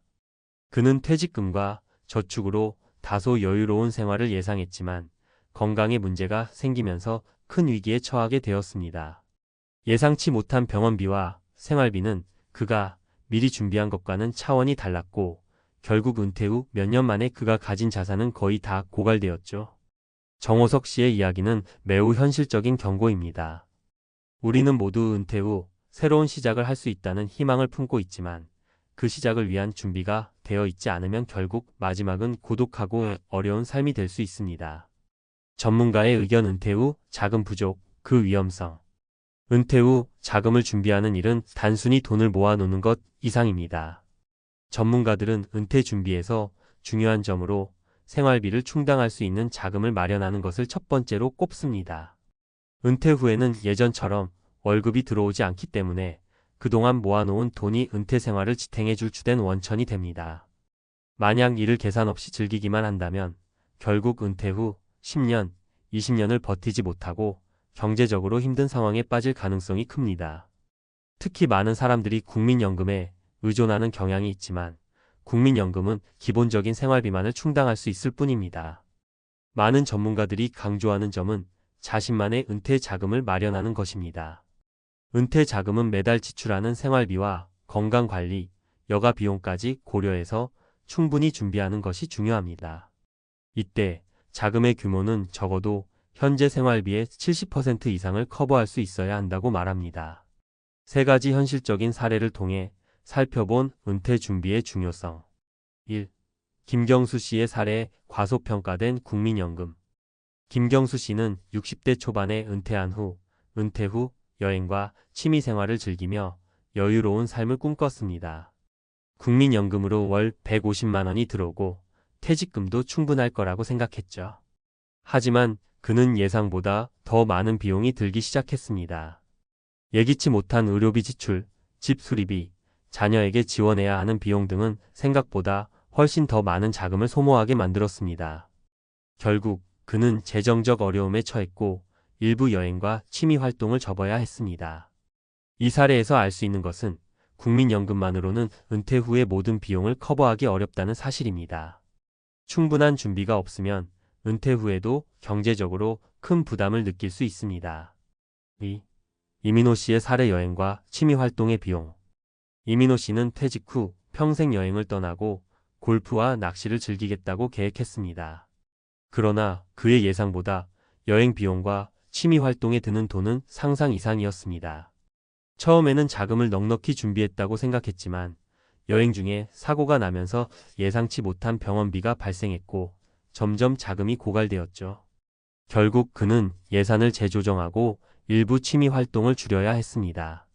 그는 퇴직금과 저축으로 다소 여유로운 생활을 예상했지만 건강에 문제가 생기면서 큰 위기에 처하게 되었습니다. 예상치 못한 병원비와 생활비는 그가 미리 준비한 것과는 차원이 달랐고 결국 은퇴 후 몇 년 만에 그가 가진 자산은 거의 다 고갈되었죠. 정호석 씨의 이야기는 매우 현실적인 경고입니다. 우리는 모두 은퇴 후 새로운 시작을 할 수 있다는 희망을 품고 있지만 그 시작을 위한 준비가 되어 있지 않으면 결국 마지막은 고독하고 어려운 삶이 될 수 있습니다. 전문가의 의견 은퇴 후 자금 부족, 그 위험성. 은퇴 후 자금을 준비하는 일은 단순히 돈을 모아놓는 것 이상입니다. 전문가들은 은퇴 준비에서 중요한 점으로 생활비를 충당할 수 있는 자금을 마련하는 것을 첫 번째로 꼽습니다. 은퇴 후에는 예전처럼 월급이 들어오지 않기 때문에 그동안 모아놓은 돈이 은퇴 생활을 지탱해줄 주된 원천이 됩니다. 만약 이를 계산 없이 즐기기만 한다면 결국 은퇴 후 10년, 20년을 버티지 못하고 경제적으로 힘든 상황에 빠질 가능성이 큽니다. 특히 많은 사람들이 국민연금에 의존하는 경향이 있지만 국민연금은 기본적인 생활비만을 충당할 수 있을 뿐입니다. 많은 전문가들이 강조하는 점은 자신만의 은퇴 자금을 마련하는 것입니다. 은퇴 자금은 매달 지출하는 생활비와 건강관리, 여가 비용까지 고려해서 충분히 준비하는 것이 중요합니다. 이때 자금의 규모는 적어도 현재 생활비의 70% 이상을 커버할 수 있어야 한다고 말합니다. 세 가지 현실적인 사례를 통해 살펴본 은퇴 준비의 중요성. 1. 김경수 씨의 사례, 과소평가된 국민연금. 김경수 씨는 60대 초반에 은퇴한 후, 은퇴 후 여행과 취미 생활을 즐기며 여유로운 삶을 꿈꿨습니다. 국민연금으로 월 150만 원이 들어오고 퇴직금도 충분할 거라고 생각했죠. 하지만 그는 예상보다 더 많은 비용이 들기 시작했습니다. 예기치 못한 의료비 지출, 집 수리비, 자녀에게 지원해야 하는 비용 등은 생각보다 훨씬 더 많은 자금을 소모하게 만들었습니다. 결국 그는 재정적 어려움에 처했고 일부 여행과 취미 활동을 접어야 했습니다. 이 사례에서 알 수 있는 것은 국민연금만으로는 은퇴 후의 모든 비용을 커버하기 어렵다는 사실입니다. 충분한 준비가 없으면 은퇴 후에도 경제적으로 큰 부담을 느낄 수 있습니다. 2. 이민호 씨의 사례 여행과 취미 활동의 비용. 이민호 씨는 퇴직 후 평생 여행을 떠나고 골프와 낚시를 즐기겠다고 계획했습니다. 그러나 그의 예상보다 여행 비용과 취미 활동에 드는 돈은 상상 이상이었습니다. 처음에는 자금을 넉넉히 준비했다고 생각했지만 여행 중에 사고가 나면서 예상치 못한 병원비가 발생했고 점점 자금이 고갈되었죠. 결국 그는 예산을 재조정하고 일부 취미 활동을 줄여야 했습니다.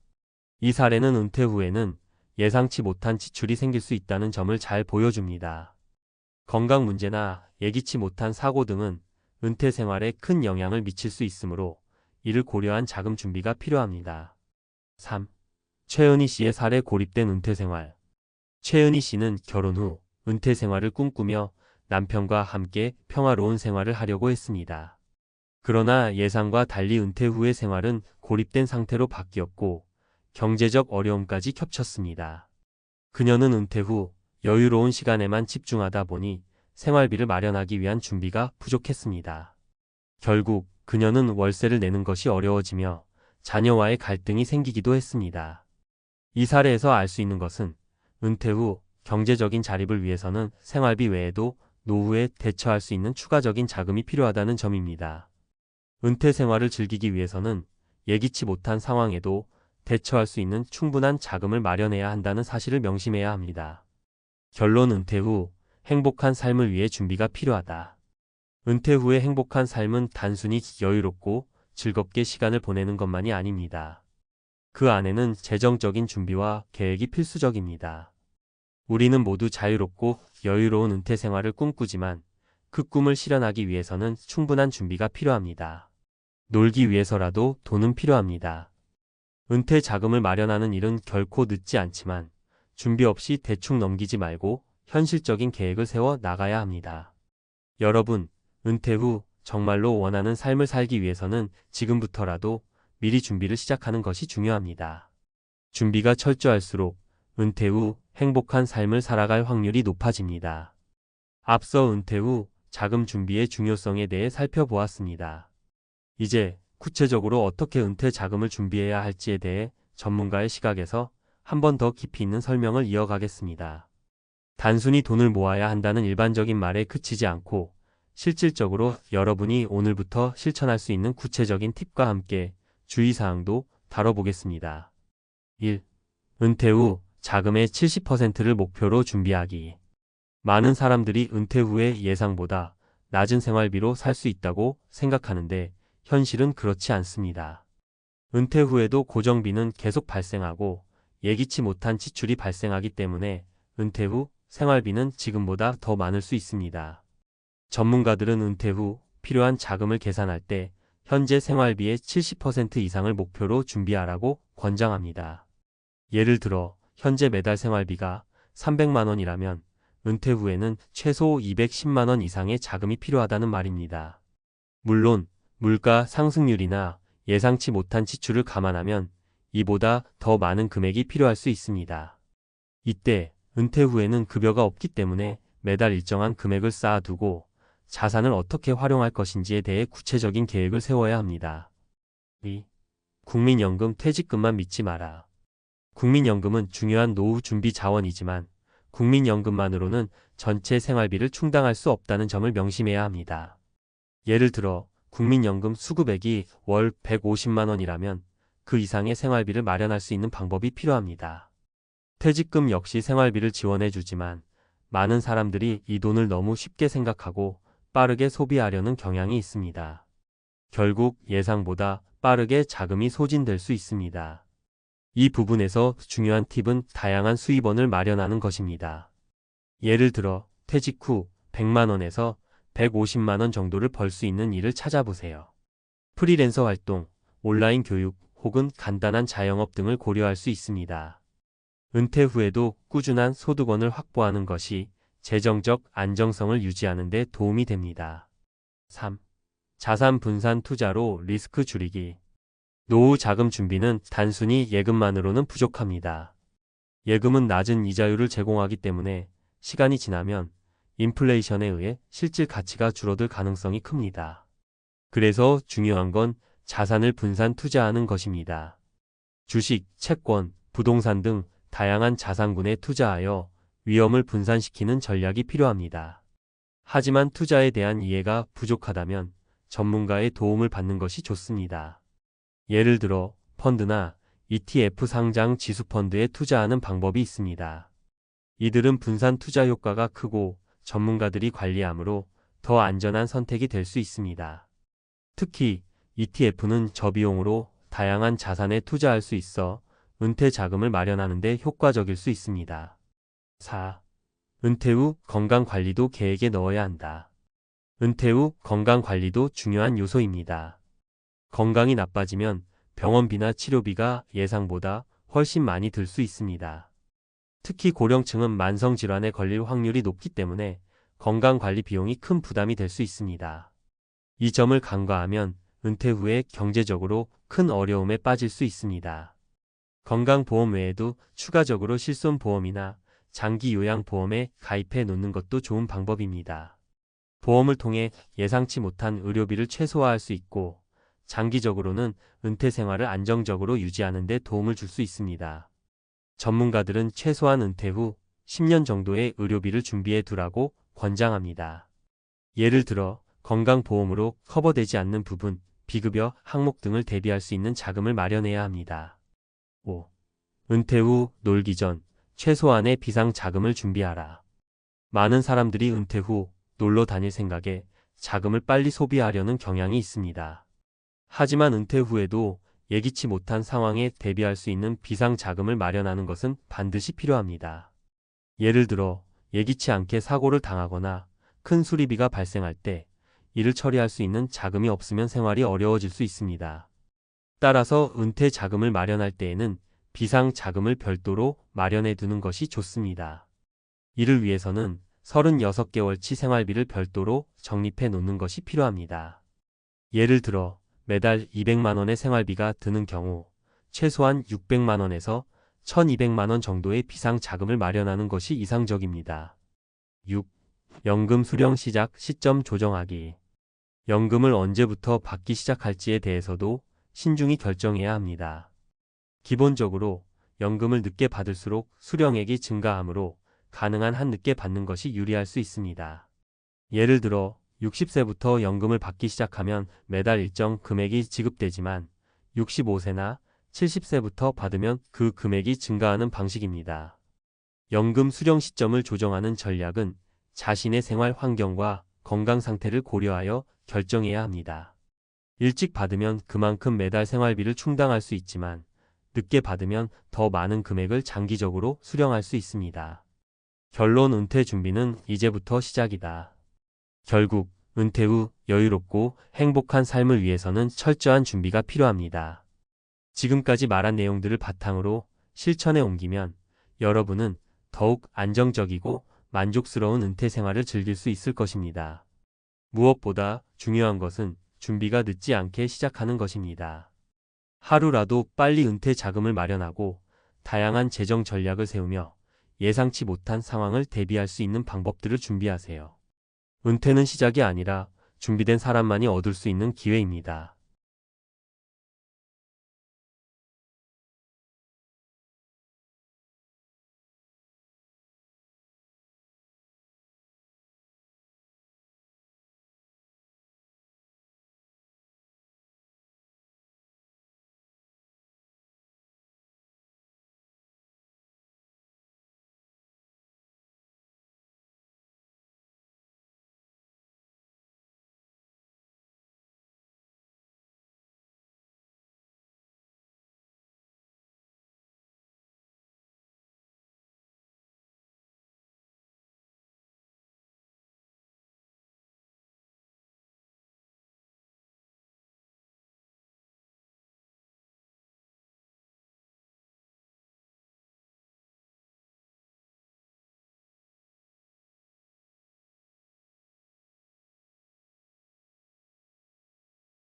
이 사례는 은퇴 후에는 예상치 못한 지출이 생길 수 있다는 점을 잘 보여줍니다. 건강 문제나 예기치 못한 사고 등은 은퇴 생활에 큰 영향을 미칠 수 있으므로 이를 고려한 자금 준비가 필요합니다. 3. 최은희 씨의 사례 고립된 은퇴 생활. 최은희 씨는 결혼 후 은퇴 생활을 꿈꾸며 남편과 함께 평화로운 생활을 하려고 했습니다. 그러나 예상과 달리 은퇴 후의 생활은 고립된 상태로 바뀌었고 경제적 어려움까지 겹쳤습니다. 그녀는 은퇴 후 여유로운 시간에만 집중하다 보니 생활비를 마련하기 위한 준비가 부족했습니다. 결국 그녀는 월세를 내는 것이 어려워지며 자녀와의 갈등이 생기기도 했습니다. 이 사례에서 알 수 있는 것은 은퇴 후 경제적인 자립을 위해서는 생활비 외에도 노후에 대처할 수 있는 추가적인 자금이 필요하다는 점입니다. 은퇴 생활을 즐기기 위해서는 예기치 못한 상황에도 대처할 수 있는 충분한 자금을 마련해야 한다는 사실을 명심해야 합니다. 결론: 은퇴 후 행복한 삶을 위해 준비가 필요하다. 은퇴 후의 행복한 삶은 단순히 여유롭고 즐겁게 시간을 보내는 것만이 아닙니다. 그 안에는 재정적인 준비와 계획이 필수적입니다. 우리는 모두 자유롭고 여유로운 은퇴 생활을 꿈꾸지만 그 꿈을 실현하기 위해서는 충분한 준비가 필요합니다. 놀기 위해서라도 돈은 필요합니다. 은퇴 자금을 마련하는 일은 결코 늦지 않지만 준비 없이 대충 넘기지 말고 현실적인 계획을 세워 나가야 합니다. 여러분, 은퇴 후 정말로 원하는 삶을 살기 위해서는 지금부터라도 미리 준비를 시작하는 것이 중요합니다. 준비가 철저할수록 은퇴 후 행복한 삶을 살아갈 확률이 높아집니다. 앞서 은퇴 후 자금 준비의 중요성에 대해 살펴보았습니다. 이제 구체적으로 어떻게 은퇴 자금을 준비해야 할지에 대해 전문가의 시각에서 한 번 더 깊이 있는 설명을 이어가겠습니다. 단순히 돈을 모아야 한다는 일반적인 말에 그치지 않고 실질적으로 여러분이 오늘부터 실천할 수 있는 구체적인 팁과 함께 주의사항도 다뤄보겠습니다. 1. 은퇴 후 자금의 70%를 목표로 준비하기. 많은 사람들이 은퇴 후에 예상보다 낮은 생활비로 살 수 있다고 생각하는데 현실은 그렇지 않습니다. 은퇴 후에도 고정비는 계속 발생하고 예기치 못한 지출이 발생하기 때문에 은퇴 후 생활비는 지금보다 더 많을 수 있습니다. 전문가들은 은퇴 후 필요한 자금을 계산할 때 현재 생활비의 70% 이상을 목표로 준비하라고 권장합니다. 예를 들어 현재 매달 생활비가 300만 원이라면 은퇴 후에는 최소 210만 원 이상의 자금이 필요하다는 말입니다. 물론 물가 상승률이나 예상치 못한 지출을 감안하면 이보다 더 많은 금액이 필요할 수 있습니다. 이때 은퇴 후에는 급여가 없기 때문에 매달 일정한 금액을 쌓아두고 자산을 어떻게 활용할 것인지에 대해 구체적인 계획을 세워야 합니다. 2. 국민연금 퇴직금만 믿지 마라. 국민연금은 중요한 노후 준비 자원이지만 국민연금만으로는 전체 생활비를 충당할 수 없다는 점을 명심해야 합니다. 예를 들어 국민연금 수급액이 월 150만 원이라면 그 이상의 생활비를 마련할 수 있는 방법이 필요합니다. 퇴직금 역시 생활비를 지원해주지만 많은 사람들이 이 돈을 너무 쉽게 생각하고 빠르게 소비하려는 경향이 있습니다. 결국 예상보다 빠르게 자금이 소진될 수 있습니다. 이 부분에서 중요한 팁은 다양한 수입원을 마련하는 것입니다. 예를 들어 퇴직 후 100만 원에서 150만 원 정도를 벌 수 있는 일을 찾아보세요. 프리랜서 활동, 온라인 교육 혹은 간단한 자영업 등을 고려할 수 있습니다. 은퇴 후에도 꾸준한 소득원을 확보하는 것이 재정적 안정성을 유지하는 데 도움이 됩니다. 3. 자산 분산 투자로 리스크 줄이기. 노후 자금 준비는 단순히 예금만으로는 부족합니다. 예금은 낮은 이자율을 제공하기 때문에 시간이 지나면 인플레이션에 의해 실질 가치가 줄어들 가능성이 큽니다. 그래서 중요한 건 자산을 분산 투자하는 것입니다. 주식, 채권, 부동산 등 다양한 자산군에 투자하여 위험을 분산시키는 전략이 필요합니다. 하지만 투자에 대한 이해가 부족하다면 전문가의 도움을 받는 것이 좋습니다. 예를 들어 펀드나 ETF 상장 지수펀드에 투자하는 방법이 있습니다. 이들은 분산 투자 효과가 크고 전문가들이 관리하므로 더 안전한 선택이 될 수 있습니다. 특히 ETF는 저비용으로 다양한 자산에 투자할 수 있어 은퇴 자금을 마련하는 데 효과적일 수 있습니다. 4. 은퇴 후 건강관리도 계획에 넣어야 한다. 은퇴 후 건강관리도 중요한 요소입니다. 건강이 나빠지면 병원비나 치료비가 예상보다 훨씬 많이 들 수 있습니다. 특히 고령층은 만성질환에 걸릴 확률이 높기 때문에 건강관리 비용이 큰 부담이 될 수 있습니다. 이 점을 간과하면 은퇴 후에 경제적으로 큰 어려움에 빠질 수 있습니다. 건강보험 외에도 추가적으로 실손보험이나 장기요양보험에 가입해 놓는 것도 좋은 방법입니다. 보험을 통해 예상치 못한 의료비를 최소화할 수 있고 장기적으로는 은퇴 생활을 안정적으로 유지하는 데 도움을 줄 수 있습니다. 전문가들은 최소한 은퇴 후 10년 정도의 의료비를 준비해 두라고 권장합니다. 예를 들어 건강보험으로 커버되지 않는 부분, 비급여 항목 등을 대비할 수 있는 자금을 마련해야 합니다. 5. 은퇴 후 놀기 전 최소한의 비상 자금을 준비하라. 많은 사람들이 은퇴 후 놀러 다닐 생각에 자금을 빨리 소비하려는 경향이 있습니다. 하지만 은퇴 후에도 예기치 못한 상황에 대비할 수 있는 비상 자금을 마련하는 것은 반드시 필요합니다. 예를 들어 예기치 않게 사고를 당하거나 큰 수리비가 발생할 때 이를 처리할 수 있는 자금이 없으면 생활이 어려워질 수 있습니다. 따라서 은퇴 자금을 마련할 때에는 비상 자금을 별도로 마련해 두는 것이 좋습니다. 이를 위해서는 36개월치 생활비를 별도로 적립해 놓는 것이 필요합니다. 예를 들어 매달 200만 원의 생활비가 드는 경우 최소한 600만 원에서 1200만 원 정도의 비상 자금을 마련하는 것이 이상적입니다. 6. 연금 수령 시작 시점 조정하기. 연금을 언제부터 받기 시작할지에 대해서도 신중히 결정해야 합니다. 기본적으로 연금을 늦게 받을수록 수령액이 증가하므로 가능한 한 늦게 받는 것이 유리할 수 있습니다. 예를 들어 60세부터 연금을 받기 시작하면 매달 일정 금액이 지급되지만 65세나 70세부터 받으면 그 금액이 증가하는 방식입니다. 연금 수령 시점을 조정하는 전략은 자신의 생활 환경과 건강 상태를 고려하여 결정해야 합니다. 일찍 받으면 그만큼 매달 생활비를 충당할 수 있지만 늦게 받으면 더 많은 금액을 장기적으로 수령할 수 있습니다. 결론 은퇴 준비는 이제부터 시작이다. 결국 은퇴 후 여유롭고 행복한 삶을 위해서는 철저한 준비가 필요합니다. 지금까지 말한 내용들을 바탕으로 실천에 옮기면 여러분은 더욱 안정적이고 만족스러운 은퇴 생활을 즐길 수 있을 것입니다. 무엇보다 중요한 것은 준비가 늦지 않게 시작하는 것입니다. 하루라도 빨리 은퇴 자금을 마련하고 다양한 재정 전략을 세우며 예상치 못한 상황을 대비할 수 있는 방법들을 준비하세요. 은퇴는 시작이 아니라 준비된 사람만이 얻을 수 있는 기회입니다.